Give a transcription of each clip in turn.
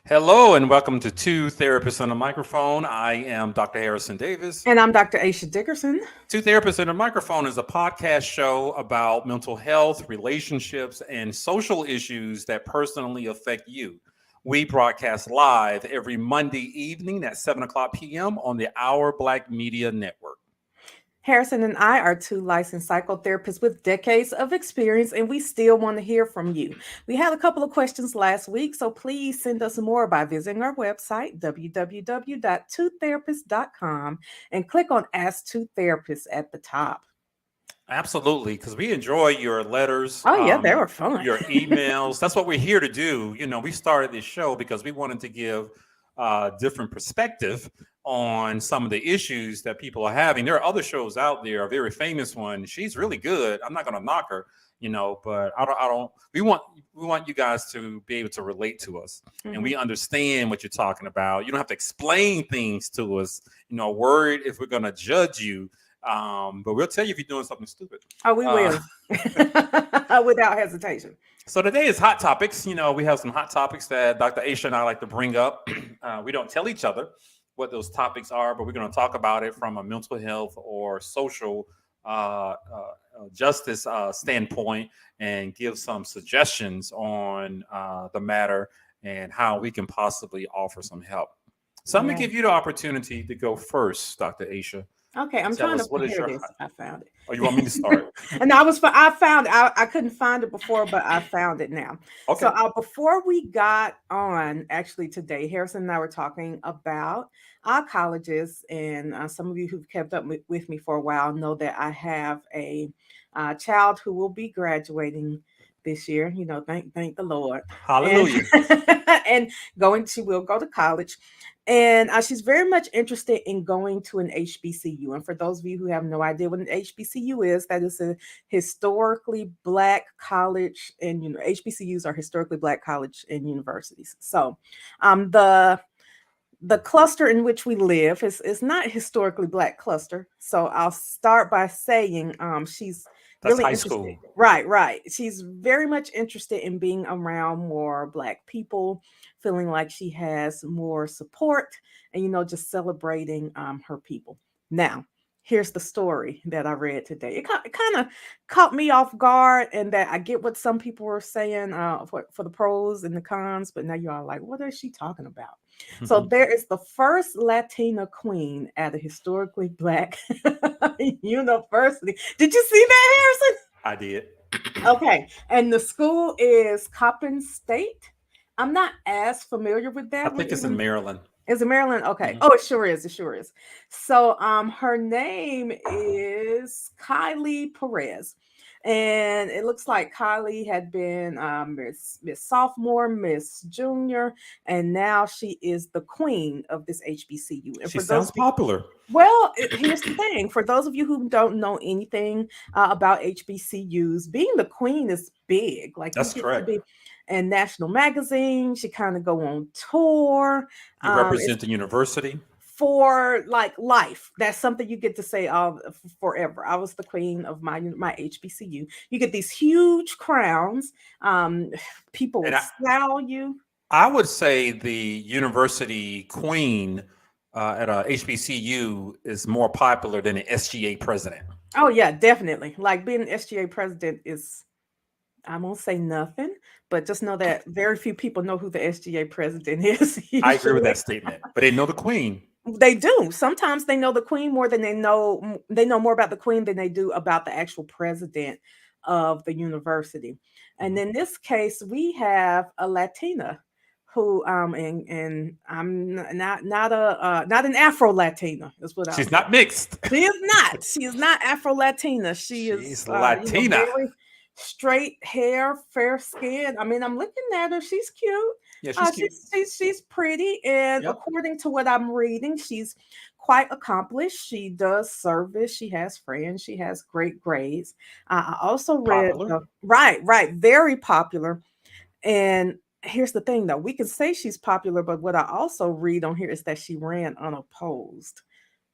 Hello and welcome to Two Therapists on a Microphone. I am Dr. Harrison Davis. And I'm Dr. Aisha Dickerson. Two Therapists on a Microphone is a podcast show about mental health, relationships, and social issues that personally affect you. We broadcast live every Monday evening at 7 o'clock p.m. on the Our Black Media Network. Harrison and I are two licensed psychotherapists with decades of experience, and we still want to hear from you. We had a couple of questions last week, so please send us more by visiting our website, www.twotherapist.com, and click on Ask Two Therapists at the top. Absolutely, because we enjoy your letters, Oh, yeah, they were fun. your emails. That's what we're here to do. We started this show because we wanted to give different perspective on some of the issues that people are having. There are other shows out there. A very famous one. She's really good. I'm not going to knock her, but I don't. We want you guys to be able to relate to us, and we understand what you're talking about. You don't have to explain things to us. Worried if we're going to judge you. But we'll tell you if you're doing something stupid. Oh, we will. Without hesitation. So today is hot topics. We have some hot topics that Dr. Aisha and I like to bring up. We don't tell each other what those topics are, but we're going to talk about it from a mental health or social justice standpoint and give some suggestions on the matter and how we can possibly offer some help. So I'm going to give you the opportunity to go first, Dr. Aisha. Okay, I'm trying to hear this. I found it. Oh, you want me to start? And I couldn't find it before, but I found it now. Okay. So before we got on, actually today, Harrison and I were talking about our colleges, and some of you who've kept up with me for a while know that I have a child who will be graduating this year. Thank the Lord. Hallelujah. And she will go to college. And she's very much interested in going to an HBCU. And for those of you who have no idea what an HBCU is, that is a historically Black college, and HBCUs are historically Black college and universities. So the cluster in which we live is not a historically Black cluster. So I'll start by saying she's That's really high interested. school. Right. She's very much interested in being around more Black people, feeling like she has more support, and just celebrating her people. Now, here's the story that I read today. It kind of caught me off guard, and that I get what some people were saying for the pros and the cons, but now you're all like, what is she talking about? So there is the first Latina queen at a historically Black university. Did you see that, Harrison? I did. Okay. And the school is Coppin State. I'm not as familiar with that. I think it's in Maryland. Is it Maryland? Okay. Oh, it sure is. It sure is. So her name is Kylie Perez. And it looks like Kylie had been Miss Sophomore, Miss Junior, and now she is the queen of this HBCU. And She sounds popular. Well, here's the thing. For those of you who don't know anything about HBCUs, being the queen is big. Like, That's correct. And national magazines, she kind of go on tour. You represent the university. For like life. That's something you get to say forever. I was the queen of my HBCU. You get these huge crowns. People will style you. I would say the university queen at a HBCU is more popular than an SGA president. Oh yeah, definitely. Like being an SGA president is, I won't say nothing, but just know that very few people know who the SGA president is. I agree with that statement, but they know the queen. They do. Sometimes they know the queen more than they know more about the queen than they do about the actual president of the university. And in this case, we have a Latina who and I'm not an Afro Latina is what she's not mixed. She is not. She is not Afro Latina. She's Latina. Very straight hair, fair skin. I mean, I'm looking at her. She's cute. Yeah, she's cute. She's pretty, and according to what I'm reading, she's quite accomplished. She does service. She has friends. She has great grades. I also read right, very popular. And here's the thing, though. We can say she's popular, but what I also read on here is that she ran unopposed.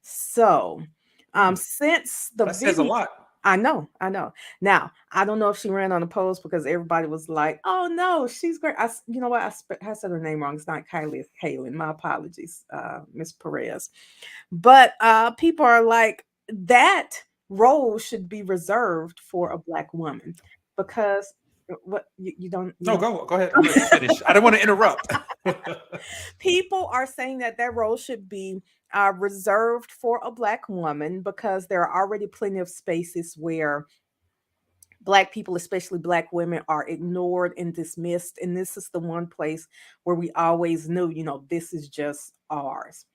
So, since the that says a lot. I know, I know. Now, I don't know if she ran on a post because everybody was like, "Oh no, she's great." You know what? I said her name wrong. It's not Kylie, it's Kaylin. My apologies, Miss Perez. But people are like, that role should be reserved for a black woman because what you don't you No, don't. go ahead. I'm gonna let you finish. I don't want to interrupt. People are saying that that role should be reserved for a black woman because there are already plenty of spaces where black people, especially black women, are ignored and dismissed. And this is the one place where we always knew, this is just ours.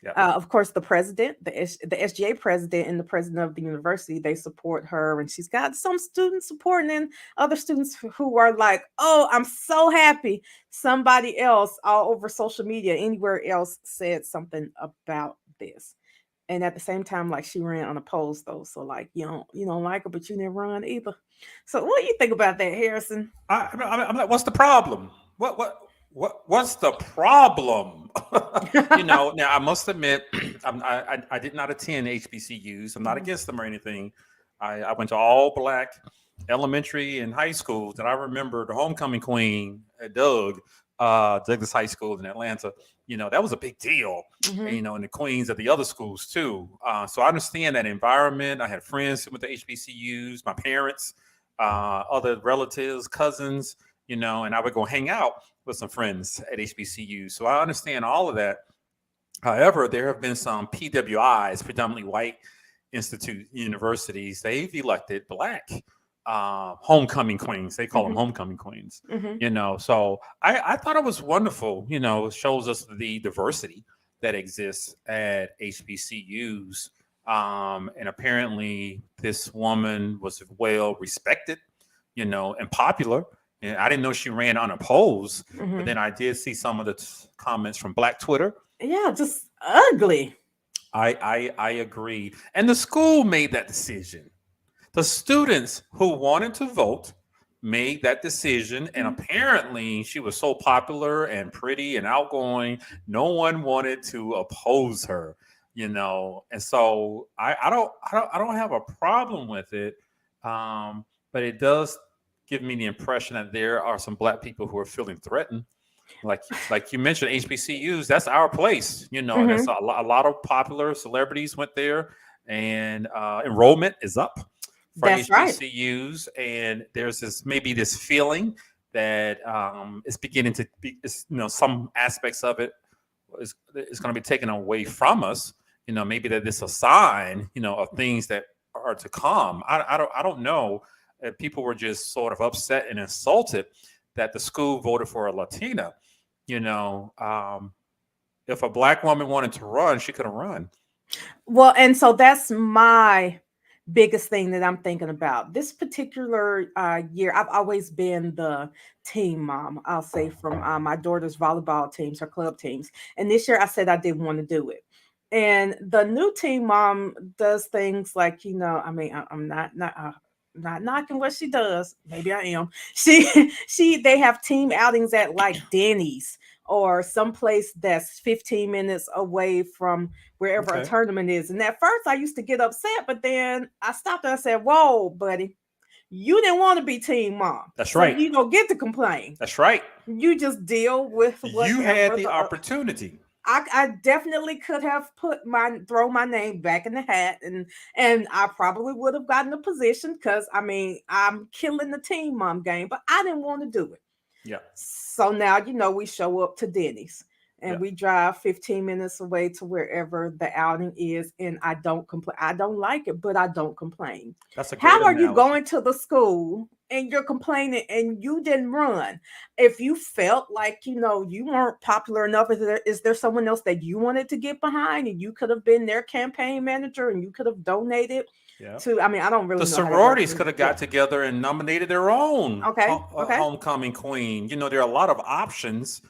Yeah. Of course, the president, the SGA president, and the president of the university, they support her, and she's got some students supporting, and other students who are like, "Oh, I'm so happy." Somebody else, all over social media, anywhere else, said something about this. And at the same time, like she ran unopposed though, so like you don't like her, but you didn't run either. So what do you think about that, Harrison? I'm like, what's the problem? What's the problem? Now I must admit, I did not attend HBCUs. I'm not Mhm. against them or anything. I went to all black elementary and high schools, and I remember the homecoming queen at Douglas High School in Atlanta. That was a big deal. And, Mhm. and the queens at the other schools too. So I understand that environment. I had friends who went to HBCUs, my parents, other relatives, cousins, and I would go hang out with some friends at HBCU. So I understand all of that. However, there have been some PWIs, predominantly white institute universities. They've elected black homecoming queens. They call them Mhm. homecoming queens. Mhm. So I thought it was wonderful. It shows us the diversity that exists at HBCUs. And apparently, this woman was well respected, and popular. And I didn't know she ran unopposed, but Mhm. then I did see some of the comments from Black Twitter. Yeah, just ugly. I agree, and the school made that decision. The students who wanted to vote made that decision, and Mhm. apparently she was so popular and pretty and outgoing, no one wanted to oppose her. And so I don't have a problem with it, but it does give me the impression that there are some black people who are feeling threatened, like you mentioned, HBCUs. That's our place. And that's Mhm. a lot of popular celebrities went there, and enrollment is up for That's right. HBCUs. And there's this feeling that it's beginning to be, some aspects of it is going to be taken away from us. Maybe that it's a sign, of things that are to come. I don't know. People were just sort of upset and insulted that the school voted for a Latina. You know, um, if a black woman wanted to run, she could have run. Well, and so that's my biggest thing that I'm thinking about. This particular year, I've always been the team mom, I'll say, from my daughter's volleyball teams, her club teams. And this year I said I didn't want to do it. And the new team mom does things like, I mean, I'm not knocking what she does. Maybe I am. They have team outings at like Denny's or someplace that's 15 minutes away from wherever a Okay, tournament is. And at first I used to get upset, but then I stopped and I said, "Whoa, buddy, you didn't want to be team mom. that's So right. you don't get to complain. That's right. You just deal with You had whatever the the opportunity. I definitely could have throw my name back in the hat, and I probably would have gotten a position because I mean I'm killing the team mom game, but I didn't want to do it. Yeah, So now, we show up to Denny's yeah. and we drive 15 minutes away to wherever the outing is. And I don't complain. I don't like it, but I don't complain. That's a great How are you analogy. going to the school and you're complaining and you didn't run? If you felt like, you weren't popular enough, is there someone else that you wanted to get behind and you could have been their campaign manager and you could have donated Yeah. to, I mean, I don't The really know how that works. sororities could have Yeah. got together and nominated their own Okay. Okay. homecoming queen. There are a lot of options,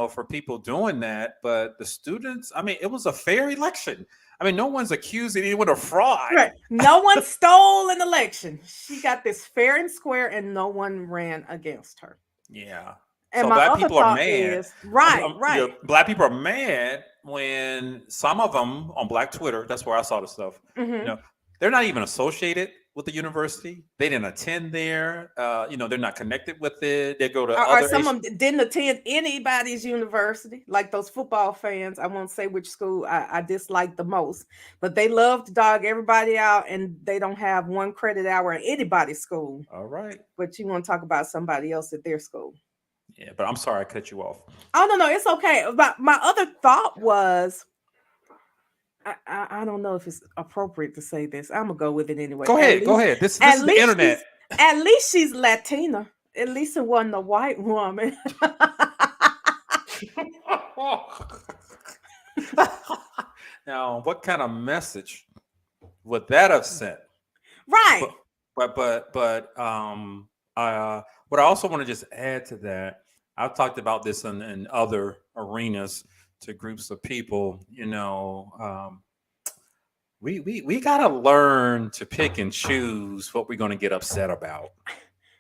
for people doing that. But the students, I mean, it was a fair election. I mean, no one's accusing anyone of fraud. Right. No one stole an election. She got this fair and square, and no one ran against her. Yeah. And So my black other people are thought mad. is right, right. Black people are mad when some of them on Black Twitter. That's where I saw the stuff. You Hmm. know, they're not even associated. with the university. They didn't attend there. They're not connected with it. They go to Or other some of them didn't attend anybody's university, like those football fans. I won't say which school I dislike the most, but they love to dog everybody out, and they don't have one credit hour at anybody's school. All right. But you want to talk about somebody else at their school. Yeah, but I'm sorry I cut you off. Oh no, no, it's okay. But my other thought was, I don't know if it's appropriate to say this. I'm gonna go with it anyway. Go ahead. Go ahead. This At is the least internet. at least she's Latina. At least it wasn't a white woman. Now, what kind of message would that have sent? Right. What I also want to just add to that, I've talked about this in other arenas to groups of people. We gotta learn to pick and choose what we're going to get upset about.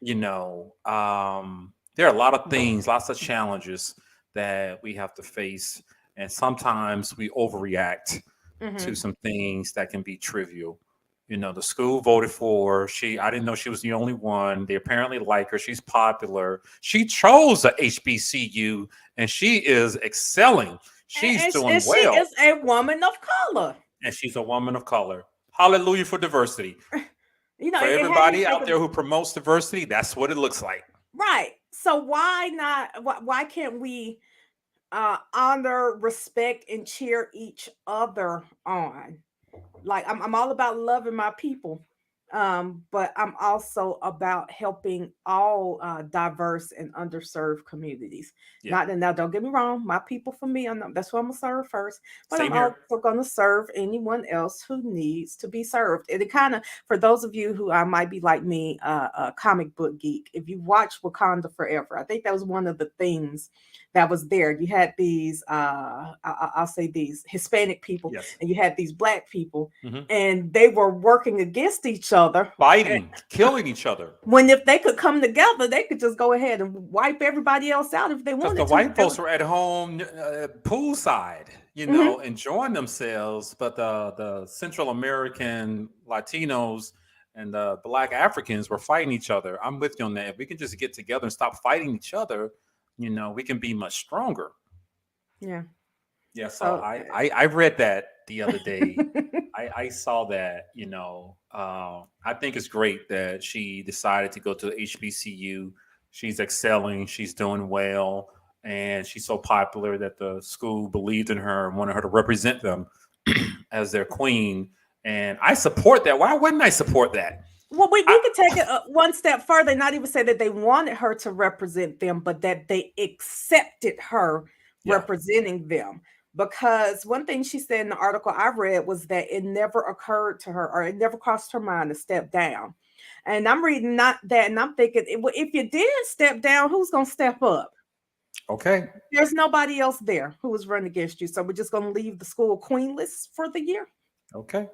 There are a lot of things, lots of challenges that we have to face, and sometimes we overreact Mm-hmm. to some things that can be trivial. The school voted for she. I didn't know she was the only one. They apparently like her. She's popular. She chose a HBCU, and she is excelling. She's doing She well, is a woman of color. and she's a woman of color. Hallelujah for diversity. For It had me everybody out thinking, there who promotes diversity, that's what it looks like. right. So why not? Why can't we honor, respect, and cheer each other on? Like I'm all about loving my people, but I'm also about helping all diverse and underserved communities. Yeah. Not that, now, don't get me wrong, my people for me, that's what I'm gonna serve first, but Same I'm here. also gonna serve anyone else who needs to be served. And it kind of, for those of you who might be like me, a comic book geek, if you watch Wakanda Forever, I think that was one of the things that was there. You had these I'll say these Hispanic people, Yes. and you had these black people, hmm and they were working against each other, Fighting, killing each other. when if they could come together, they could just go ahead and wipe everybody else out if they Because wanted the to. white folks were at home poolside, Mhm. enjoying themselves. But the Central American Latinos and the Black Africans were fighting each other. I'm with you on that. If we can just get together and stop fighting each other, we can be much stronger. Yeah. Yeah. So So I read that the other day. I saw that. I think it's great that she decided to go to the HBCU. She's excelling. She's doing well, and she's so popular that the school believed in her and wanted her to represent them as their queen. And I support that. Why wouldn't I support that? well, we I, could take it one step further, not even say that they wanted her to represent them, but that they accepted her yeah. representing them. Because one thing she said in the article I read was that it never occurred to her, or it never crossed her mind to step down. And I'm reading not that, and I'm thinking, if you did step down, who's going to step up? Okay. There's nobody else there who was running against you. So we're just going to leave the school queenless for the year. Okay.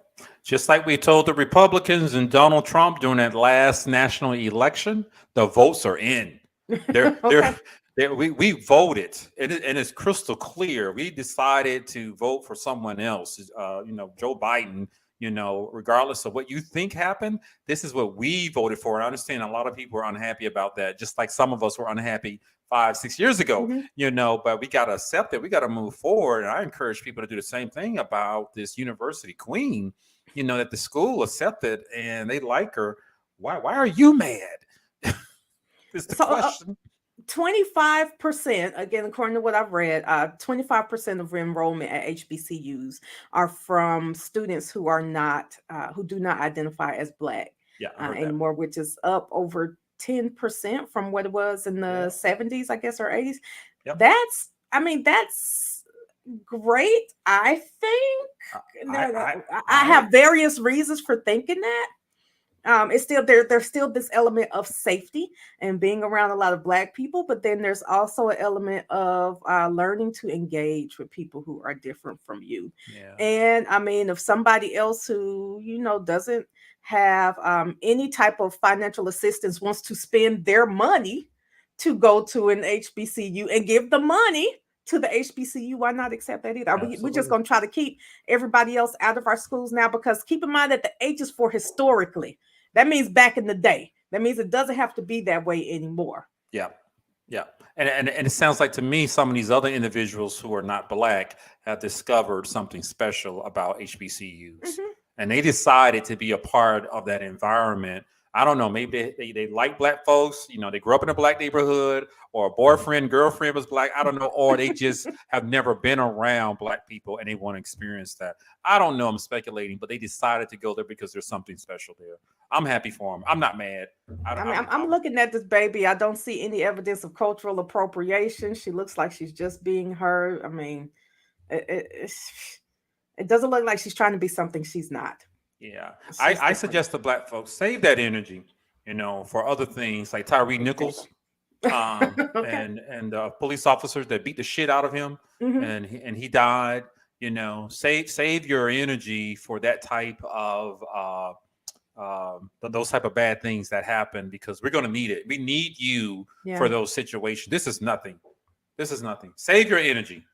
Just like we told the Republicans and Donald Trump during that last national election, the votes are in. They're Okay. we voted, and it's crystal clear. We decided to vote for someone else. Joe Biden. Regardless of what you think happened, this is what we voted for. And I understand a lot of people are unhappy about that, just like some of us were unhappy 5-6 years ago. Mhm. But we got to accept it. We got to move forward. And I encourage people to do the same thing about this university queen. That the school accepted and they like her. Why are you mad? Is the So question. 25%, again, according to what I've read, 25% of enrollment at HBCUs are from students who are not, who do not identify as Black Yeah, I heard that. anymore, which is up over 10% from what it was in the 70s, I guess, or 80s. Yep. That's great, I think. I I have various reasons for thinking that. It's still there's still this element of safety and being around a lot of Black people, but then there's also an element of learning to engage with people who are different from you. Yeah. And I mean, if somebody else who doesn't have any type of financial assistance wants to spend their money to go to an HBCU and give the money to the HBCU, why not accept that either? We're just going to try to keep everybody else out of our schools now, because keep in mind that the H is for historically. That means back in the day. That means it doesn't have to be that way anymore. Yeah. Yeah. And it sounds like to me some of these other individuals who are not black have discovered something special about HBCUs. Hmm. And they decided to be a part of that environment. I don't know, maybe they like black folks, they grew up in a black neighborhood, or a boyfriend, girlfriend was black. I don't know. Or they just have never been around black people and they want to experience that. I don't know. I'm speculating, but they decided to go there because there's something special there. I'm happy for them. I'm not mad. I mean, I'm looking at this baby. I don't see any evidence of cultural appropriation. She looks like she's just being her. I mean, it doesn't look like she's trying to be something she's not. Yeah, It's I, just I different. suggest to black folks save that energy, for other things like Tyree Nichols, Okay. and police officers that beat the shit out of him, Hmm. and he died. Save your energy for that type of those type of bad things that happen, because we're going to need it. We need you for Yeah. those situations. This is nothing. This is nothing. Save your energy.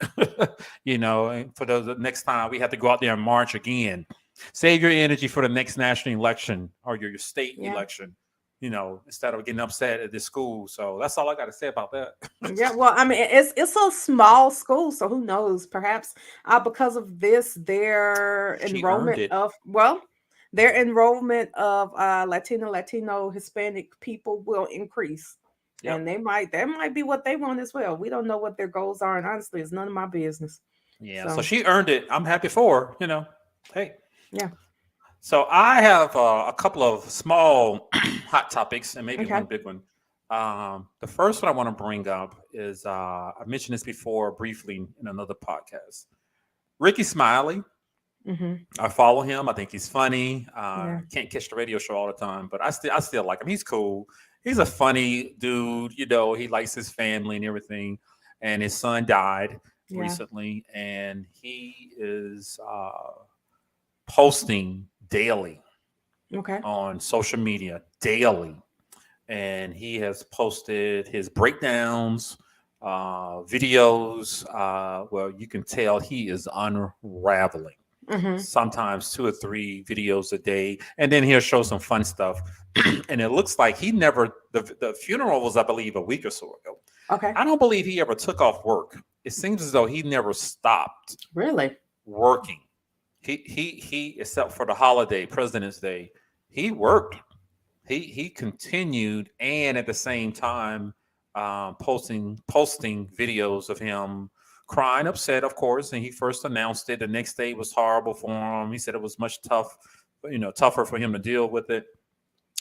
And for the next time we have to go out there and march again. Save your energy for the next national election or your state Yeah. election. Instead of getting upset at this school. So that's all I got to say about that. Yeah, well, I mean, it's a small school, so who knows? Perhaps because of this, She earned it. their enrollment of Latino, Hispanic people will increase, Yep. and that might be what they want as well. We don't know what their goals are, and honestly, it's none of my business. Yeah. So So, she earned it. I'm happy for her. Hey. yeah, So I have a couple of small hot topics and maybe okay, one big one. The first one I want to bring up is I mentioned this before briefly in another podcast. Ricky Smiley. mm-hmm. I follow him. I think he's funny. Yeah, Can't catch the radio show all the time, but I still like him. He's cool. He's a funny dude. He likes his family and everything. And his son died yeah, recently, and he is posting daily okay, on social media daily, and he has posted his breakdowns, videos. Well, you can tell he is unraveling. mm-hmm. Sometimes two or three videos a day, and then he'll show some fun stuff. And it looks like he never. The funeral was, I believe, a week or so ago. Okay, I don't believe he ever took off work. It seems as though he never stopped really, working. He except for the holiday, President's Day, he worked. He continued, and at the same time, posting videos of him crying, upset, of course. And he first announced it. The next day was horrible for him. He said it was tougher for him to deal with it.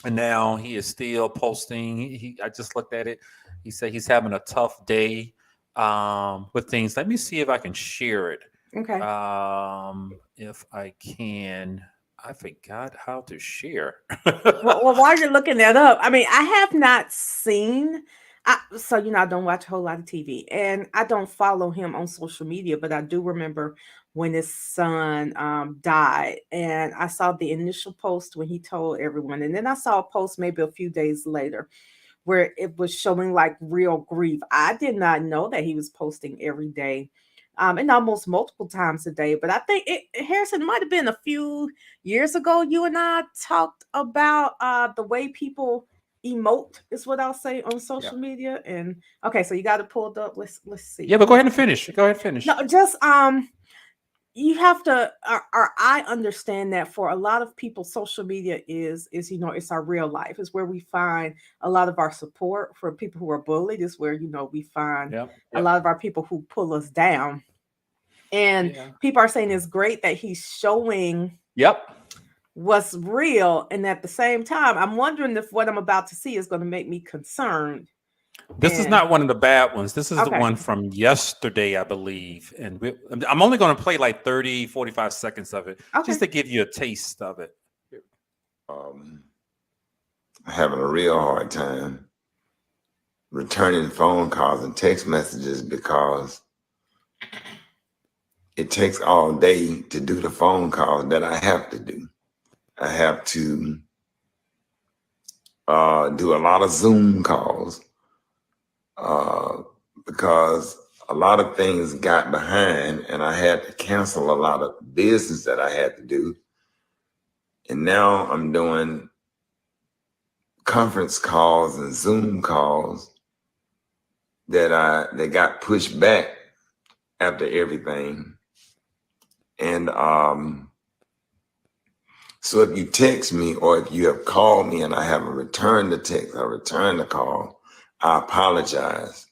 And now he is still posting. I just looked at it. He said he's having a tough day with things. Let me see if I can share it. okay. If I can, I forgot how to share. Well, while you're looking that up, I mean, I have not seen. So I don't watch a whole lot of TV, and I don't follow him on social media. But I do remember when his son died, and I saw the initial post when he told everyone, and then I saw a post maybe a few days later where it was showing like real grief. I did not know that he was posting every day. And almost multiple times a day. But I think Harrison, it might have been a few years ago. You and I talked about the way people emote, is what I'll say, on Yeah. social media. And okay, so you got it pulled up. Let's see. Yeah, but Let go me ahead and see. finish. Go ahead and finish. No, just you have to or I understand that for a lot of people social media is it's our real life. It's where we find a lot of our support. For people who are bullied is where we find Yep. a Yep. lot of our people who pull us down. And Yeah. people are saying it's great that he's showing Yep. what's real, and at the same time I'm wondering if what I'm about to see is going to make me concerned. This is And not one of the bad ones. This is the okay, one from yesterday, I believe. And I'm only going to play like 30, 45 seconds of it okay, just to give you a taste of it. um, having a real hard time returning phone calls and text messages because it takes all day to do the phone calls that I have to do. I have to do a lot of Zoom calls because a lot of things got behind and I had to cancel a lot of business that I had to do. And now I'm doing conference calls and Zoom calls that got pushed back after everything. And so if you text me or if you have called me and I haven't returned the text or returned the call, I apologize.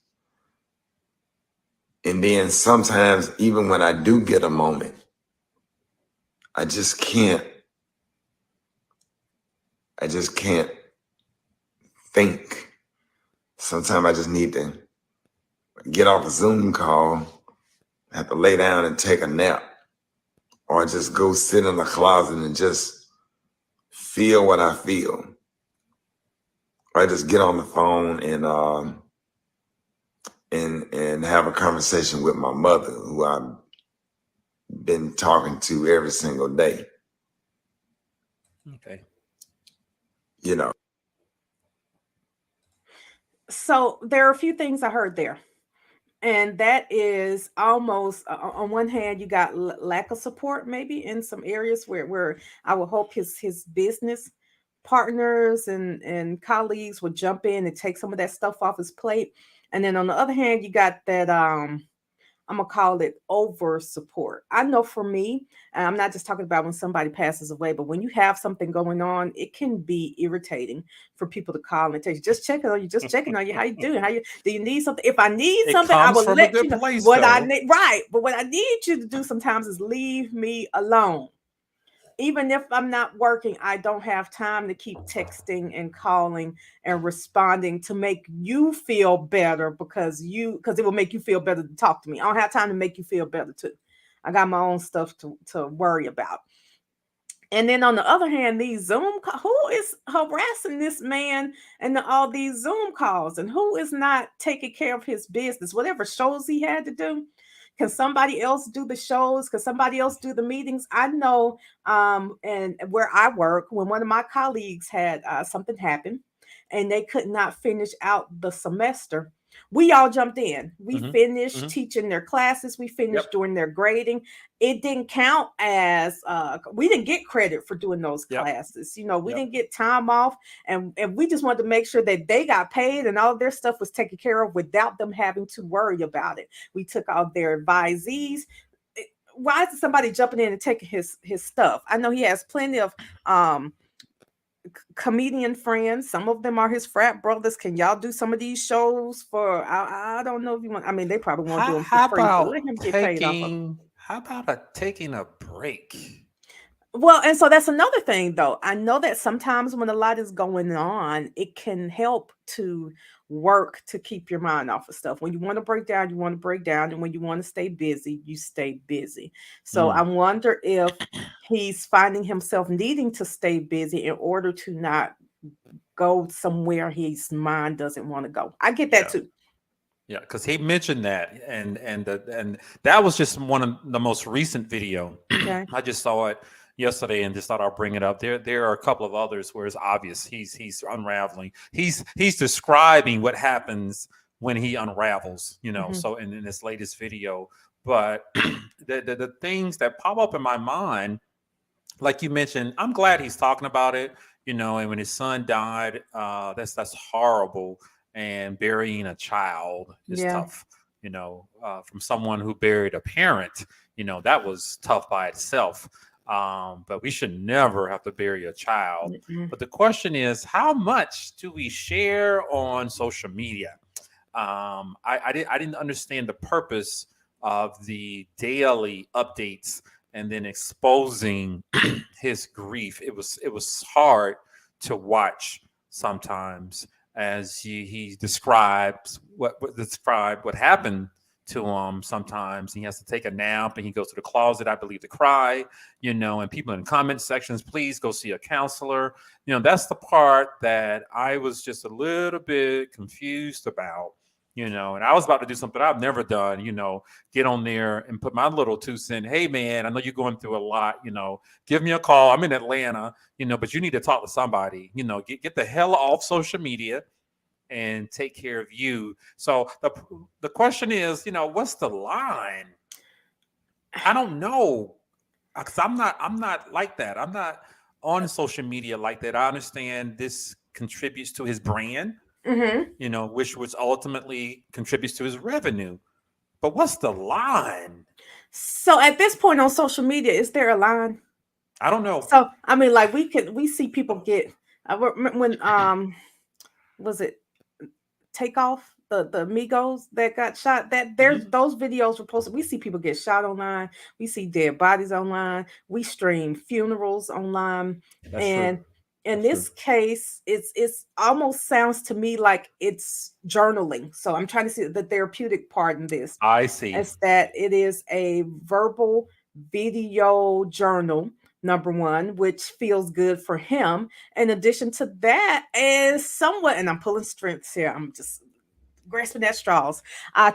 And then sometimes, even when I do get a moment, I just can't think. Sometimes I just need to get off a Zoom call, have to lay down and take a nap, or just go sit in the closet and just feel what I feel. Or I just get on the phone and have a conversation with my mother, who I've been talking to every single day. Okay. You know. So there are a few things I heard there. And that is almost on one hand, you got lack of support, maybe in some areas where I would hope his business partners and colleagues would jump in and take some of that stuff off his plate. And then on the other hand, you got that I'm gonna call it over support. I know for me, and I'm not just talking about when somebody passes away, but when you have something going on, it can be irritating for people to call and tell you, just checking on you, just checking on you. How you doing? How you do you need something? If I need It something, I comes will from a let you good know place, what I though. need. Right. But what I need you to do sometimes is leave me alone. Even if I'm not working, I don't have time to keep texting and calling and responding to make you feel better because it will make you feel better to talk to me. I don't have time to make you feel better too. I got my own stuff to worry about. And then on the other hand, these who is harassing this man and all these Zoom calls, and who is not taking care of his business, whatever shows he had to do. Can somebody else do the shows? Can somebody else do the meetings? I know, and where I work, when one of my colleagues had something happen and they could not finish out the semester, we all jumped in. We Mm-hmm. finished Mm-hmm. teaching their classes. We finished Yep. doing their grading. It didn't count as we didn't get credit for doing those Yep. classes. You know, we Yep. didn't get time off, and we just wanted to make sure that they got paid and all of their stuff was taken care of without them having to worry about it. We took out their advisees. Why is somebody jumping in and taking his stuff? I know he has plenty of comedian friends. Some of them are his frat brothers. Can y'all do some of these shows for? I don't know if you want. I mean, they probably won't do them for How free, but let him about get paid off of them. taking a break? Well, and so that's another thing, though. I know that sometimes when a lot is going on, it can help to work to keep your mind off of stuff. When you want to break down, you want to break down. And when you want to stay busy, you stay busy. So I Mm. wonder if he's finding himself needing to stay busy in order to not go somewhere his mind doesn't want to go. I get that Yeah. too. Yeah, because he mentioned that, and that was just one of the most recent video. Okay. I just saw it yesterday and just thought I'll bring it up. There are a couple of others where it's obvious he's unraveling. He's describing what happens when he unravels. Hmm. So in this latest video, but the things that pop up in my mind, like you mentioned, I'm glad he's talking about it. And when his son died, that's horrible. And burying a child is Yeah. tough. From someone who buried a parent, that was tough by itself. But we should never have to bury a child. Mm-mm. But the question is, how much do we share on social media? I didn't understand the purpose of the daily updates and then exposing his grief. It was hard to watch sometimes as he describes what happened to him. Sometimes he has to take a nap and he goes to the closet, I believe, to cry. And people in the comment sections, please go see a counselor. That's the part that I was just a little bit confused about. And I was about to do something I've never done, get on there and put my little 2 cents. Hey, man, I know you're going through a lot, give me a call. I'm in Atlanta, but you need to talk to somebody, get the hell off social media and take care of you. So the question is, what's the line? I don't know. Because I'm not like that. I'm not on social media like that. I understand this contributes to his brand, Hmm. which ultimately contributes to his revenue. But what's the line? So at this point on social media, is there a line? I don't know. So I mean, like we see people get when was it Takeoff, the Migos that got shot, that there's Mhm. those videos were posted. We see people get shot online, we see dead bodies online, we stream funerals online. That's true. And in That's true. this case, it's almost sounds to me like it's journaling. So I'm trying to see the therapeutic part in this. I see. Is that it is a verbal video journal, number one, which feels good for him. In addition to that, and somewhat, and I'm pulling strengths here, I'm just grasping at straws,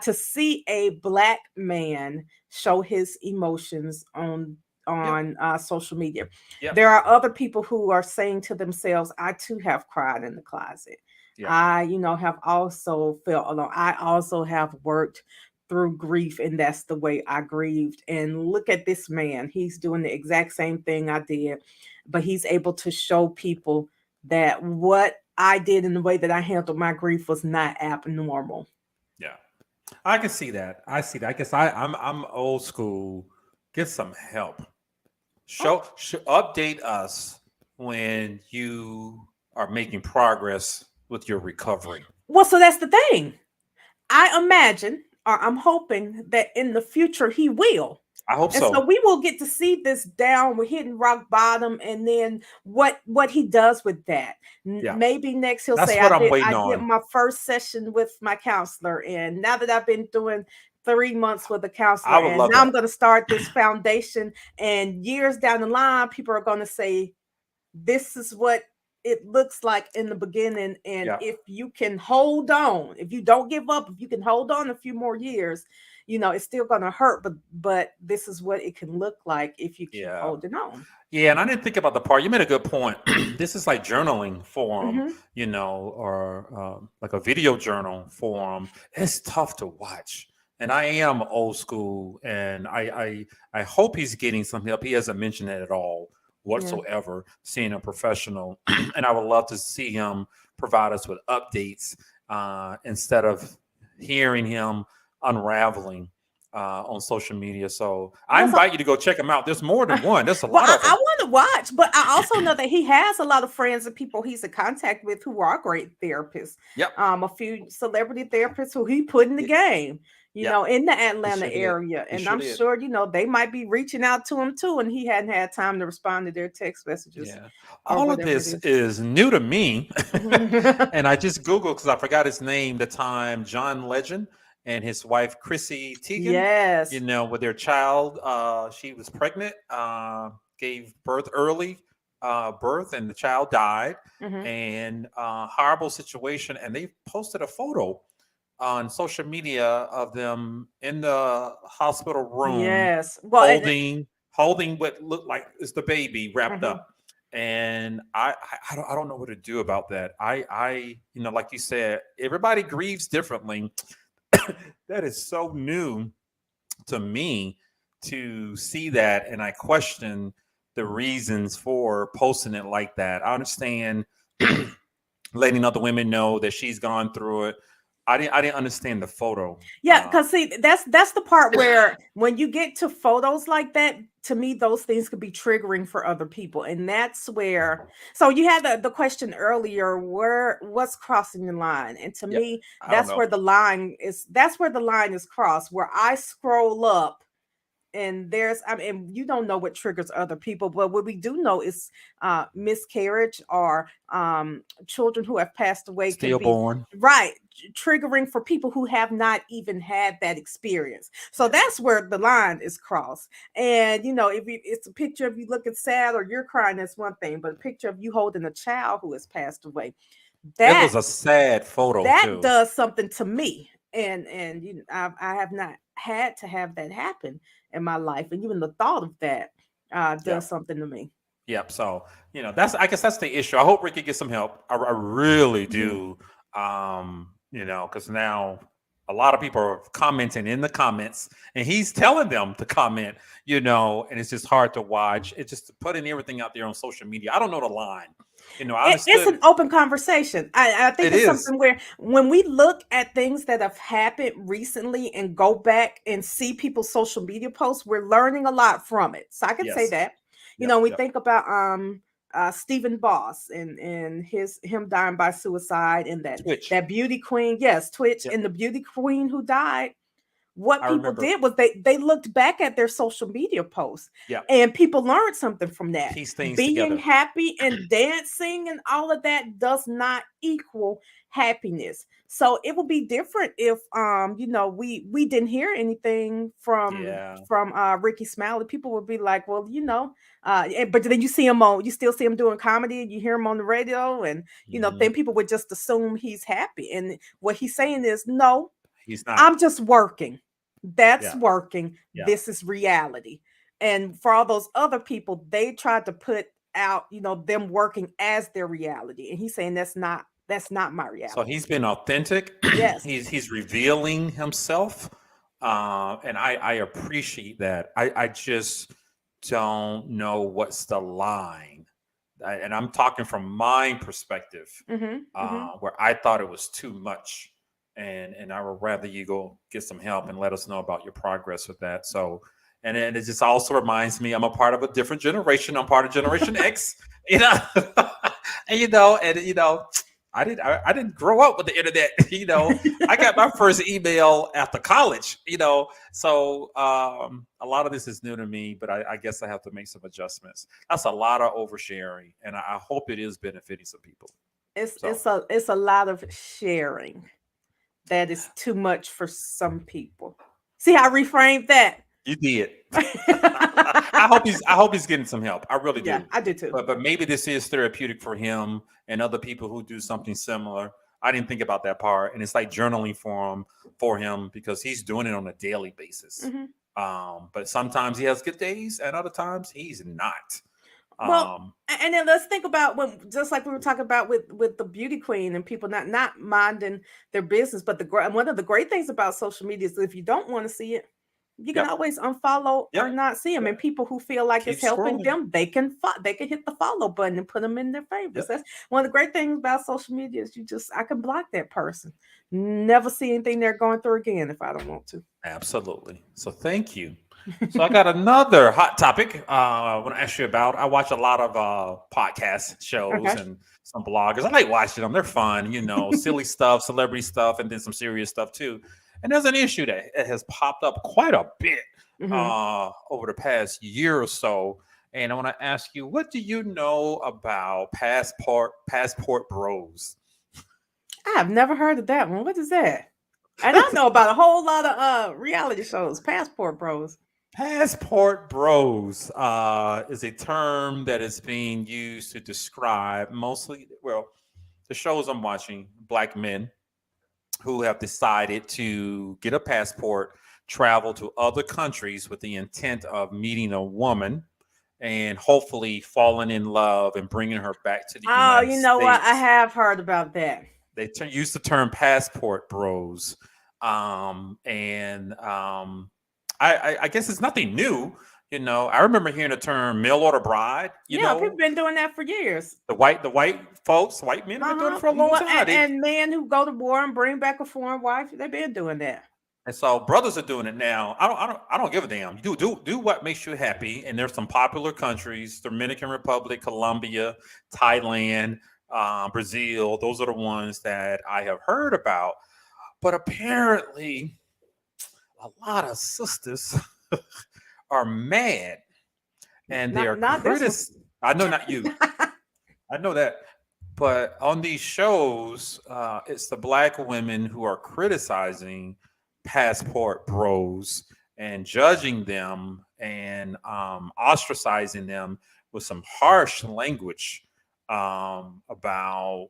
to see a black man show his emotions Yep. on social media. Yep. There are other people who are saying to themselves, I too have cried in the closet. Yep. I, have also felt alone. I also have worked through grief, and that's the way I grieved. And look at this man. He's doing the exact same thing I did, but he's able to show people that what I did in the way that I handled my grief was not abnormal. Yeah. I can see that. I see that. I guess I'm old school. Get some help. Update us when you are making progress with your recovery. Well, so that's the thing. I imagine, or I'm hoping that in the future he will. I hope And so so. we will get to see this down. We're hitting rock bottom, and then what he does with that. Yeah. Maybe next he'll That's say, what I'm I waiting did on. my first session with my counselor, and now that I've been doing 3 months with a counselor, I would and love now I'm that. going to start this foundation. And years down the line, people are going to say, this is what it looks like in the beginning. And Yeah. if you can hold on, if you don't give up, if you can hold on a few more years, it's still going to hurt, but this is what it can look like if you keep Yeah. holding on. Yeah, and I didn't think about the part. You made a good point. This is like journaling form, Hmm. or like a video journal form. It's tough to watch, and I am old school, and I hope he's getting some help. He hasn't mentioned it at all Yeah. whatsoever. Seeing a professional, and I would love to see him provide us with updates instead of hearing him unraveling on social media. So I Well, so invite you to go check him out. There's more than one. There's a well, lot of I them. want to watch, but I also know that he has a lot of friends and people he's in contact with who are great therapists. Yep. A few celebrity therapists who he put in the Y- game, Yep. in the He Atlanta sure did. area. He And sure I'm did. sure, they might be reaching out to him too, and he hadn't had time to respond to their text messages Yeah. or All of whatever it this is. is new to me. Mhm. And I just Googled because I forgot his name the time. John Legend and his wife, Chrissy Teigen, Yes. with their child. She was pregnant, gave birth early, birth, and the child died. Hmm. And horrible situation. And they posted a photo on social media of them in the hospital room Yes. Well, holding what looked like is the baby wrapped mhm. up. And I don't know what to do about that. Like you said, everybody grieves differently. That is so new to me to see that, and I question the reasons for posting it like that. I understand letting other women know that she's gone through it. I didn't understand the photo. Yeah, because see, that's the part where when you get to photos like that, to me, those things could be triggering for other people. And that's where, so you had the question earlier, what's crossing the line? And to Yep. me, I don't know. that's where the line is crossed, where I scroll up and you don't know what triggers other people, but what we do know is miscarriage or children who have passed away can be Stillborn. right triggering for people who have not even had that experience. So that's where the line is crossed. And if it's a picture of you looking sad or you're crying, that's one thing, but a picture of you holding a child who has passed away, It that was a sad photo that too. does something to me. And I have not had to have that happen in my life, and even the thought of that Yeah. does something to me. Yep. So that's I guess that's the issue. I hope Ricky gets some help. I really Mhm. do. Because now a lot of people are commenting in the comments, and he's telling them to comment, and it's just hard to watch. It's just putting everything out there on social media. I don't know the line. I It's understood an open conversation. I think it it's is. something where when we look at things that have happened recently and go back and see people's social media posts, we're learning a lot from it. So I can say Yes. that. Yep. We Yep. think about Stephen Boss and him dying by suicide, and Twitch. that beauty queen, yes, Twitch, Yep. and the beauty queen who died. What I people remember. did was they looked back at their social media posts, Yeah. and people learned something from that. Piece things Being together. happy and dancing and all of that does not equal happiness. So it would be different if we didn't hear anything Yeah. from Ricky Smiley. People would be like, well, but then you still see him doing comedy, and you hear him on the radio, and Hmm. then people would just assume he's happy. And what he's saying is, no, He's not. I'm just working. That's Yeah. working. Yeah. This is reality. And for all those other people, they tried to put out, them working as their reality. And he's saying that's not my So reality. he's been authentic. Yes. he's revealing himself, and I appreciate that. I just don't know what's the line, and I'm talking from my perspective, Mm-hmm. Mm-hmm. where I thought it was too much, and I would rather you go get some help and let us know about your progress with that. So. And then it just also reminds me I'm a part of a different generation. I'm part of Generation X, you know, and I didn't grow up with the internet. I got my first email after college. So a lot of this is new to me, but I guess I have to make some adjustments. That's a lot of oversharing, and I hope it is benefiting some people. It's So it's a lot of sharing that is too much for some people. See how I reframed that? you did. I hope he's getting some help. I really Yeah, do. I do too. But maybe this is therapeutic for him and other people who do something similar. I didn't think about that part, and it's like journaling for him because he's doing it on a daily basis. Hmm. But sometimes he has good days, and other times he's not. Well, Um, and then let's think about when, just like we were talking about with the beauty queen and people not minding their business. But one of the great things about social media is if you don't want to see it, you can yep, always unfollow or yep, not see them. yep. And people who feel like Keep it's helping scrolling. them, they can hit the follow button and put them in their favorites. Yep, That's one of the great things about social media is I can block that person, never see anything they're going through again if I don't want to. absolutely. So thank you. So I got another hot topic I want to ask you about. I watch a lot of podcast shows Okay. and some bloggers. I like watching them. They're fun, silly stuff, celebrity stuff, and then some serious stuff too. And there's an issue that has popped up quite a bit Hmm. over the past year or so. And I want to ask you, what do you know about passport bros? I have never heard of that one. What is that? And I know about a whole lot of reality shows, Passport Bros. Passport bros is a term that is being used to describe mostly, well, the shows I'm watching, black men who have decided to get a passport, travel to other countries with the intent of meeting a woman and hopefully falling in love and bringing her back to the Oh, United you know what? I States. have heard about that. They use the term passport bros, and I guess it's nothing new. I remember hearing the term mail order bride. Yeah, people been doing that for years. The white folks, white men have been doing it Uh-huh. for a long Well, time. and men who go to war and bring back a foreign wife, they've been doing that. And so brothers are doing it now. I don't give a damn. You do what makes you happy. And there's some popular countries: Dominican Republic, Colombia, Thailand, Brazil. Those are the ones that I have heard about. But apparently, a lot of sisters are mad, and they are Not this one. I know not you. I know that. But on these shows, it's the black women who are criticizing passport bros and judging them and ostracizing them with some harsh language about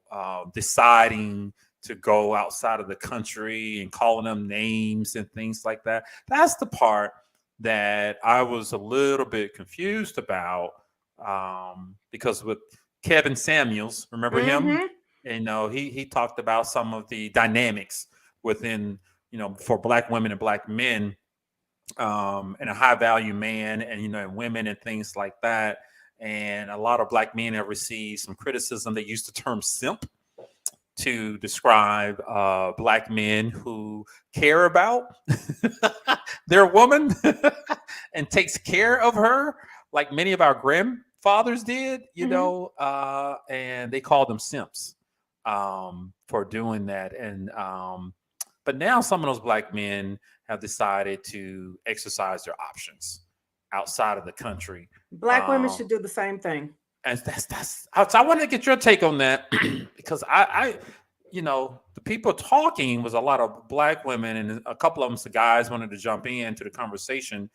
deciding to go outside of the country and calling them names and things like that. That's the part that I was a little bit confused about because with Kevin Samuels, remember him? Mm-hmm. He talked about some of the dynamics within for black women and black men, and a high value man, and and women and things like that. And a lot of black men have received some criticism. They used the term simp to describe black men who care about their woman and takes care of her, like many of our grandfathers did, and they called them simps for doing that. And but now some of those black men have decided to exercise their options outside of the country. Black women should do the same thing. And that's so I wanted to get your take on that because I the people talking was a lot of black women, and a couple of them, the guys wanted to jump into the conversation.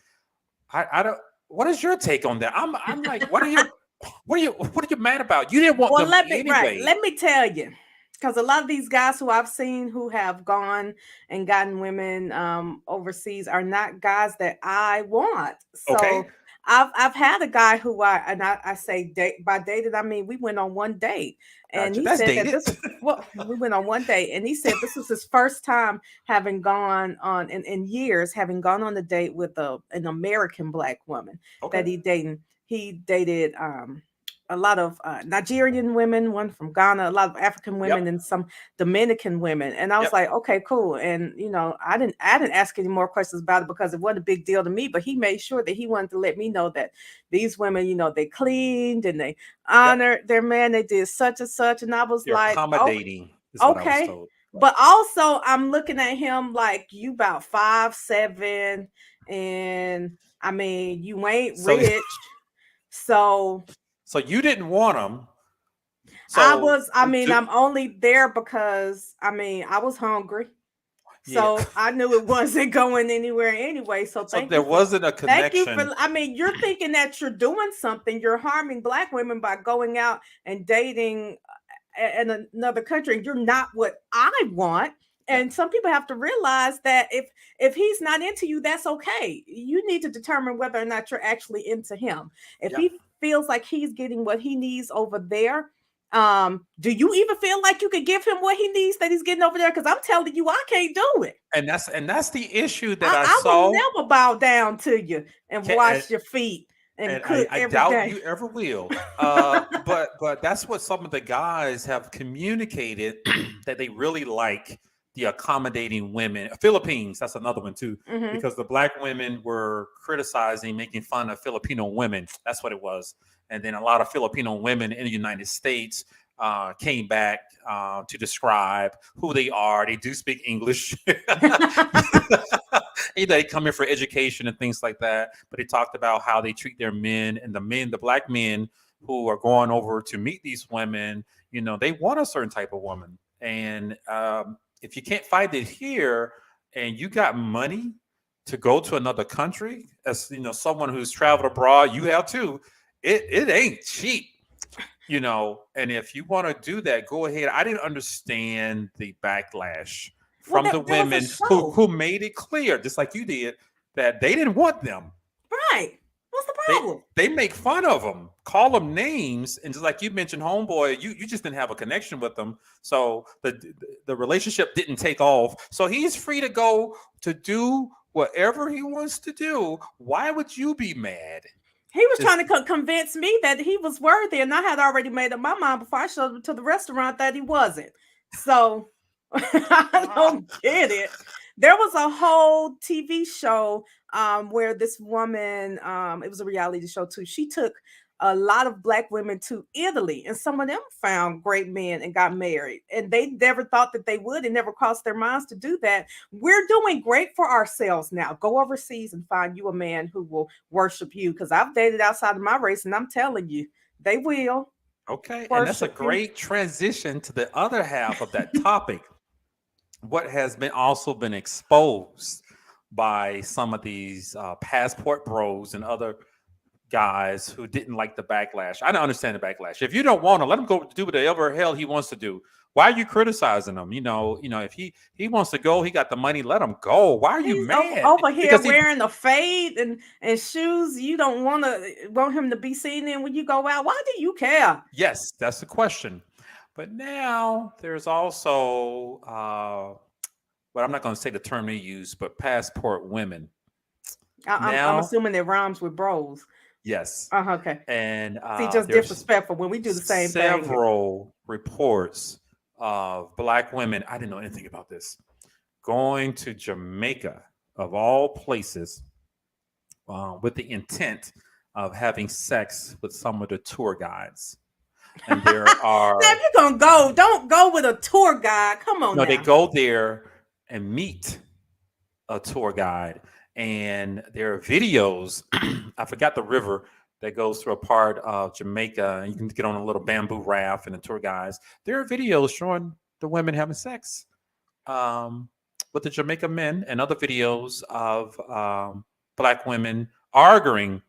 I don't. What is your take on that? I'm like, what are you mad about? You didn't want Well, them anyway. let me tell you, because a lot of these guys who I've seen who have gone and gotten women overseas are not guys that I want. So Okay. I've had a guy who I say date by dated, I mean we went on one date, and Gotcha. he That's said that dated. we went on one date, and he said this was his first time having gone on in years having gone on a date with an American black woman that Okay. he dated a lot of Nigerian women, one from Ghana, a lot of African women, Yep. and some Dominican women. And I was Yep. like, okay, cool. And I didn't ask any more questions about it because it wasn't a big deal to me. But he made sure that he wanted to let me know that these women, they cleaned and they Yep. honored their man. They did such and such. And I was They're like, oh, accommodating is what I was okay. told. Right. But also, I'm looking at him like you about 5'7", and I mean you ain't So rich, so. so you didn't want them. I'm only there because I was hungry. Yeah. So I knew it wasn't going anywhere anyway. So So there wasn't a connection. you're thinking that you're doing something. You're harming black women by going out and dating in another country. You're not what I want. And some people have to realize that if he's not into you, that's okay. You need to determine whether or not you're actually into him. If he feels like he's getting what he needs over there, do you even feel like you could give him what he needs that he's getting over there? Because I'm telling you, I can't do it. And that's the issue that I will saw. never bow down to you and wash your feet and cook I every doubt day. you ever will. But that's what some of the guys have communicated that they really like the accommodating women. Philippines, that's another one too, because the black women were criticizing, making fun of Filipino women. That's what it was. And then a lot of Filipino women in the United States came back to describe who they are. They do speak English. They come here for education and things like that. But they talked about how they treat their men, and the black men who are going over to meet these women, they want a certain type of woman. And if you can't find it here and you got money to go to another country, as someone who's traveled abroad, you have too, it ain't cheap. And if you want to do that, go ahead. I didn't understand the backlash from the women who made it clear, just like you did, that they didn't want them. Right. What's the problem? They make fun of them, call them names, and just like you mentioned, homeboy, you just didn't have a connection with them, so the relationship didn't take off. So he's free to go to do whatever he wants to do. Why would you be mad? He was trying to convince me that he was worthy, and I had already made up my mind before I showed up to the restaurant that he wasn't. So I don't get it. There was a whole TV show where this woman, it was a reality show too. She took a lot of black women to Italy, and some of them found great men and got married, and they never thought that they would. It never crossed their minds to do that. We're doing great for ourselves now. Go overseas and find you a man who will worship you, because I've dated outside of my race, and I'm telling you, they will. Okay, and that's a great transition to the other half of that topic. What has also been exposed by some of these passport bros and other guys who didn't like the backlash. I don't understand the backlash. If you don't want to, let him go do whatever hell he wants to do. Why are you criticizing him? If he wants to go, he got the money, let him go. Why are you mad? Over here wearing a fade and shoes you don't want him to be seen in when you go out. Why do you care? Yes, that's the question. But now there's also but I'm not going to say the term they use, but passport women. I'm Now, assuming it rhymes with bros. yes. Okay. And See, just there's disrespectful when we do the same thing. several reports of Black women. I didn't know anything about this. Going to Jamaica, of all places, with the intent of having sex with some of the tour guides. And there Now, if are, you're gonna go, don't go with a tour guide. Come on no, they now. go there and meet a tour guide. And there are videos. I forgot the river that goes through a part of Jamaica. And you can get on a little bamboo raft and the tour guides. There are videos showing the women having sex um, with the Jamaica men, and other videos of Black women arguing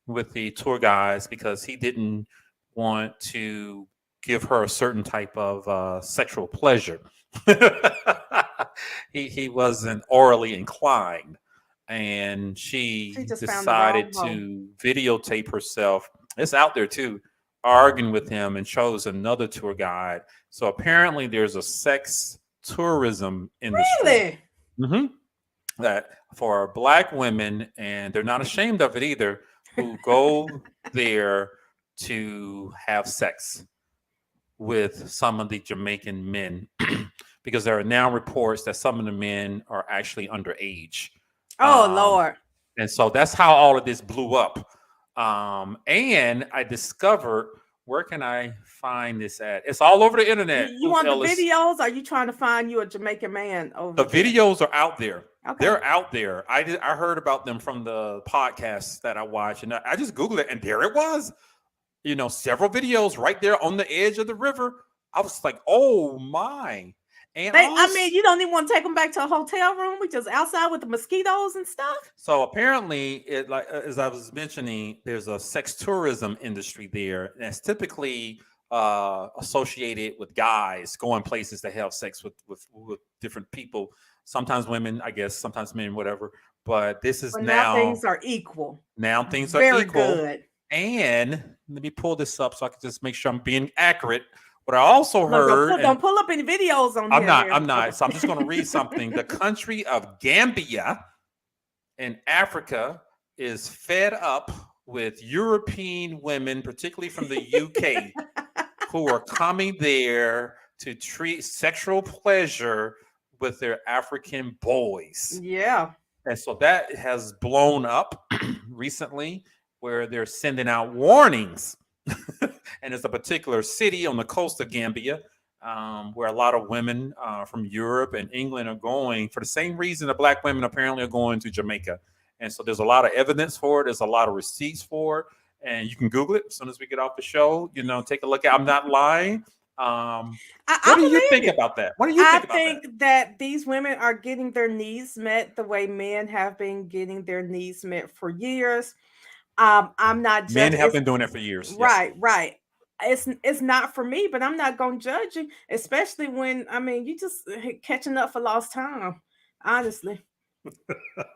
with the tour guides because he didn't want to give her a certain type of sexual pleasure. He wasn't orally inclined, and She she just found the decided wrong hoe. to videotape herself. It's out there too, arguing with him, and chose another tour guide. So apparently, there's a sex tourism industry. Really? hmm that for Black women, and they're not ashamed of it either, who go there to have sex with some of the Jamaican men, because there are now reports that some of the men are actually underage. Oh Um, Lord. and so that's how all of this blew up. And I discovered, where can I find this at? It's all over the internet. You want the Ellis. videos? Or are you trying to find you a Jamaican man over The there? videos are out there. Okay. They're out there. I heard about them from the podcasts that I watch, and I just Googled it, and there it was. Several videos right there on the edge of the river. I was like, oh my. And I mean, you don't even want to take them back to a hotel room. We just outside with the mosquitoes and stuff. So apparently, it, like as I was mentioning, there's a sex tourism industry there that's typically associated with guys going places to have sex with different people. Sometimes women, I guess, sometimes men, whatever. But this is But now things are equal. Now things are Very equal. good. And let me pull this up so I can just make sure I'm being accurate. What I also Look, heard, don't pull up any videos on I'm here. not. So I'm just going to read something. The country of Gambia in Africa is fed up with European women, particularly from the UK, who are coming there to treat sexual pleasure with their African boys. Yeah. And so that has blown up recently, where they're sending out warnings. And it's a particular city on the coast of Gambia, where a lot of women from Europe and England are going for the same reason that Black women apparently are going to Jamaica. And so there's a lot of evidence for it. There's a lot of receipts for it. And you can Google it as soon as we get off the show. Take a look at. I'm not lying. What do you think about that? What do you think about that? I think that these women are getting their needs met the way men have been getting their needs met for years. I'm not judging. Men have been doing it for years. Right, yes. Right. It's not for me, but I'm not gonna judge you, especially when you just catching up for lost time, honestly.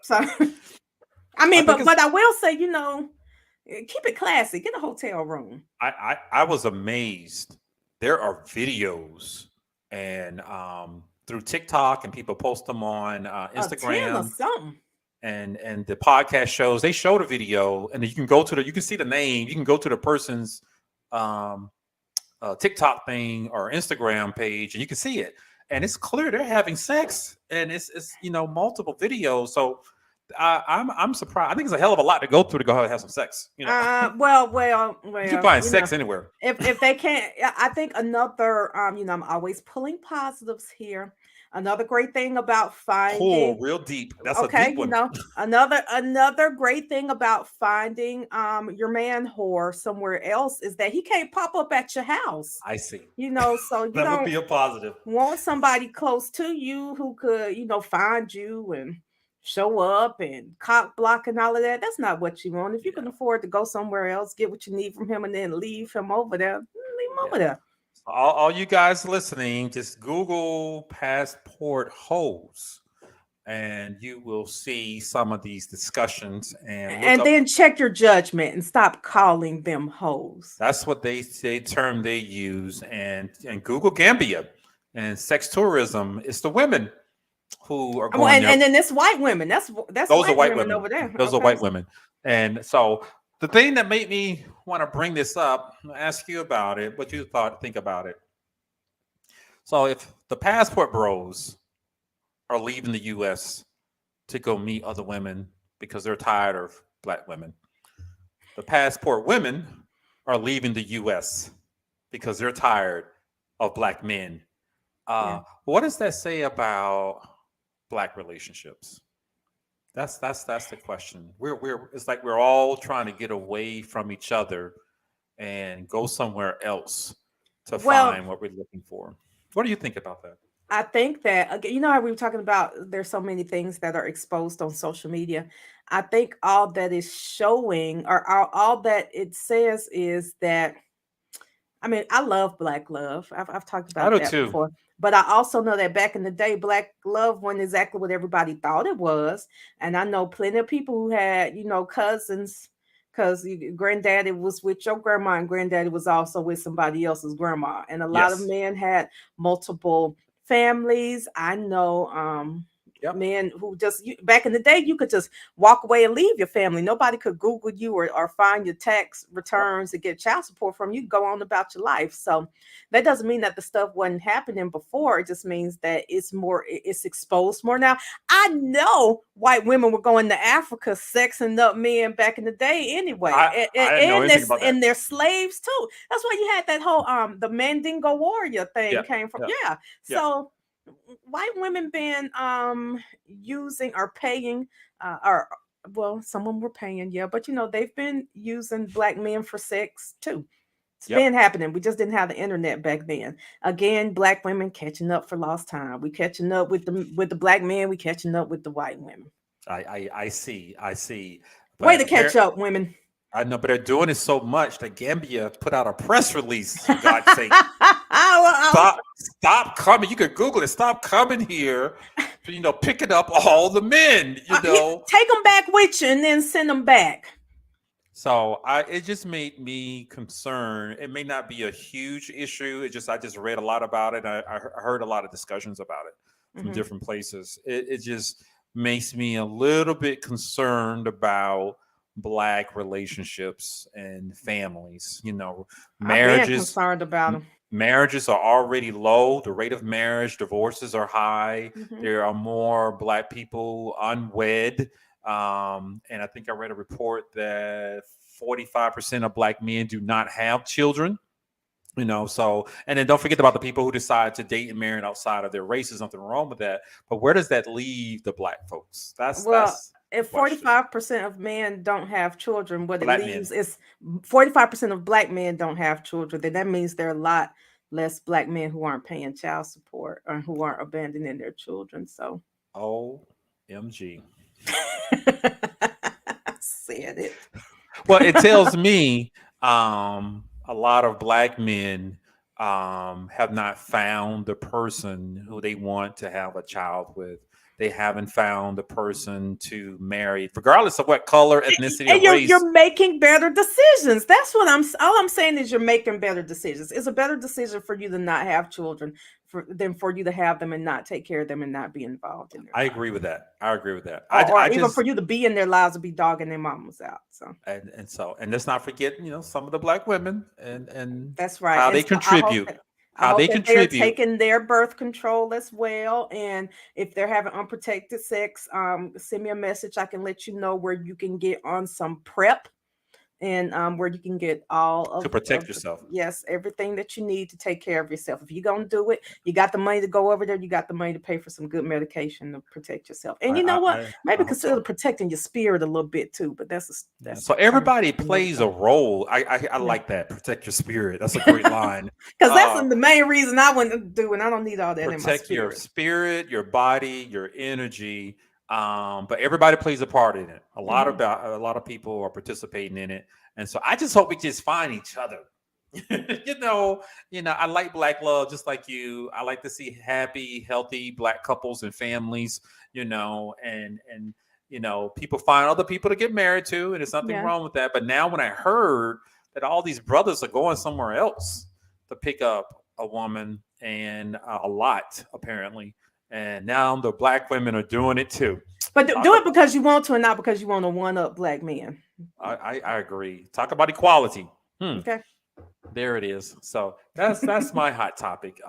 So but I will say, keep it classy. Get a hotel room. I was amazed. There are videos and through TikTok, and people post them on Instagram or something. And the podcast shows, they show the video, and you can see the name. You can go to the person's TikTok thing or Instagram page, and you can see it, and it's clear they're having sex, and it's multiple videos. So I'm surprised. I think it's a hell of a lot to go through to go out and have some sex. Well. You can find sex anywhere. If they can't, I think another. I'm always pulling positives here. Another great thing about finding pull real deep. That's okay, a deep one. Another great thing about finding your man whore somewhere else is that he can't pop up at your house. I see. So you that don't would be a positive. Want somebody close to you who could, find you and show up and cock block and all of that. That's not what you want. If you can afford to go somewhere else, get what you need from him, and then leave him over there, leave him over there. All you guys listening, just Google passport hoes, and you will see some of these discussions. And then check your judgment and stop calling them hoes. That's what they term they use. And Google Gambia and sex tourism. It's the women. who are Well, going there. and then it's white women. That's Those are white white women women. over there. Those are Okay. white women. And so the thing that made me want to bring this up, ask you about it, what you think about it. So if the passport bros are leaving the US to go meet other women because they're tired of black women, the passport women are leaving the US because they're tired of black men. Yeah. What does that say about black relationships? That's the question. We're it's like we're all trying to get away from each other and go somewhere else to Well, find what we're looking for. What do you think about that? I think that you know how we were talking about there's so many things that are exposed on social media. I think all that is showing or all that it says is that I mean, I love black love. I've talked I about do that too. before. But I also know that back in the day, black love wasn't exactly what everybody thought it was. And I know plenty of people who had, you know, cousins, because granddaddy was with your grandma and granddaddy was also with somebody else's grandma. And a lot of Yes. men had multiple families. I know Yep. men who just back in the day, you could just walk away and leave your family. Nobody could Google you or find your tax Yep. returns to get child support from you. Go on about your life. So that doesn't mean that the stuff wasn't happening before. It just means that it's exposed more now. I know white women were going to Africa sexing up men back in the day anyway. I didn't know And anything this about that. and they're slaves too. That's why you had that whole the Mandingo warrior thing Yeah. came from. Yeah. Yeah. Yeah. So white women been using or paying or well some of them were paying, yeah, but you know they've been using black men for sex too. It's been Yep. happening. We just didn't have the internet back then. Again, black women catching up for lost time. We catching up with the black men. We catching up with the white women. I see. I see. Way But to catch up, women. I know, but they're doing it so much that Gambia put out a press release, for God's sake. Stop coming. You could Google it. Stop coming here, picking up all the men, Take them back with you and then send them back. So it just made me concerned. It may not be a huge issue. I just read a lot about it. I heard a lot of discussions about it from Mhm. different places. It just makes me a little bit concerned about black relationships and families. I've been Marriages concerned about them. marriages are already low. The rate of marriage, divorces are high. Mhm. There are more black people unwed. And I think I read a report that 45% of black men do not have children. So, and then don't forget about the people who decide to date and marry outside of their race. There's nothing wrong with that. But where does that leave the black folks? That's Well, the if question. 45% of men don't have children, what it Black leaves men. is 45% of black men don't have children. Then that means there are a lot less black men who aren't paying child support or who aren't abandoning their children. So OMG. said it. Well, it tells me a lot of black men have not found the person who they want to have a child with. They haven't found the person to marry, regardless of what color, ethnicity, And or race. you're making better decisions. That's what all I'm saying is you're making better decisions. It's a better decision for you to not have children than for you to have them and not take care of them and not be involved in their I lives. agree with that. I agree with that. Or I even just for you to be in their lives and be dogging their mamas out. So and let's not forget, some of the black women and that's right. how And they so contribute, I how hope they that they're contribute. taking their birth control as well. And if they're having unprotected sex, send me a message. I can let you know where you can get on some prep and where you can get all To of protect yourself. yes, everything that you need to take care of yourself. If you're gonna do it, you got the money to go over there, you got the money to pay for some good medication to protect yourself. And I you know what? I, Maybe I hope consider so. protecting your spirit a little bit too, but Yeah. that's So kind of everybody another plays a thing. role. I Yeah. like that. Protect your spirit. That's a great line. Because that's Uh, the main reason I want to do, and I don't need all that in my protect your spirit. spirit, your body, your energy. But everybody plays a part in it. A lot of people are participating in it, and so I just hope we just find each other. I like black love just like you. I like to see happy, healthy black couples and families. And people find other people to get married to, and there's nothing Yeah. wrong with that. But now when I heard that all these brothers are going somewhere else to pick up a woman and a lot apparently, And now the black women are doing it too. But do it because you want to and not because you want to one up black men. I agree. Talk about equality. Okay. There it is. So that's my hot topic.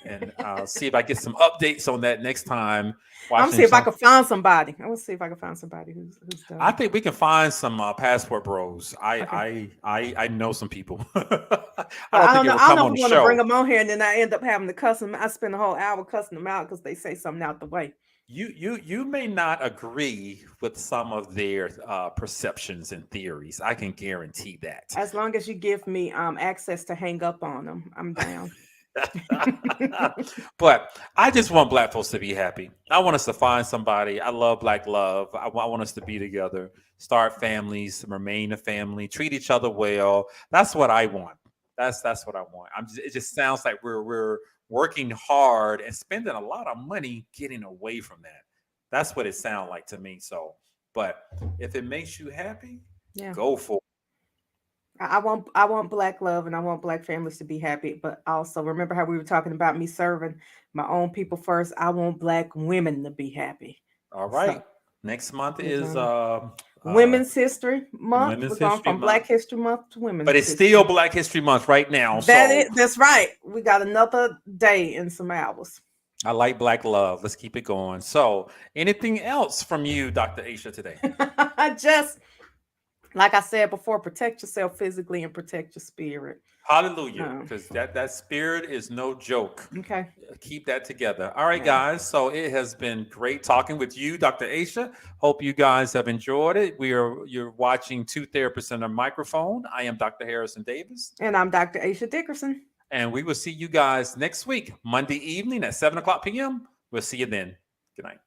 And I'll see if I get some updates on that next time. I'm gonna see if I can find somebody. I want to see if I can find somebody who's done. I think we can find some passport bros. I know some people. I don't know if we want to bring them on here and then I end up having to cuss them. I spend the whole hour cussing them out because they say something out the way. You may not agree with some of their perceptions and theories. I can guarantee that. As long as you give me access to hang up on them, I'm down. But I just want black folks to be happy. I want us to find somebody. I love black love. I want us to be together, start families, remain a family, treat each other well. That's what I want. That's what I want. It just sounds like we're working hard and spending a lot of money getting away from that. That's what it sounds like to me. So, but if it makes you happy, go for it. I want black love and I want black families to be happy. But also remember how we were talking about me serving my own people first. I want black women to be happy. All right. So, next month is Women's History Month. We're going from Black History Month to Women's. But it's still Black History Month right now. That's right. We got another day and some hours. I like black love. Let's keep it going. So, anything else from you, Dr. Aisha, today? Just like I said before, protect yourself physically and protect your spirit. Hallelujah. Because that spirit is no joke. Okay. Keep that together. All right, guys. So it has been great talking with you, Dr. Aisha. Hope you guys have enjoyed it. You're watching Two Therapists and a Microphone. I am Dr. Harrison Davis. And I'm Dr. Aisha Dickerson. And we will see you guys next week, Monday evening at 7:00 p.m. We'll see you then. Good night.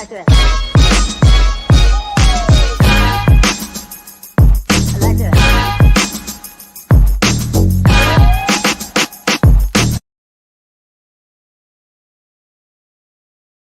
like that.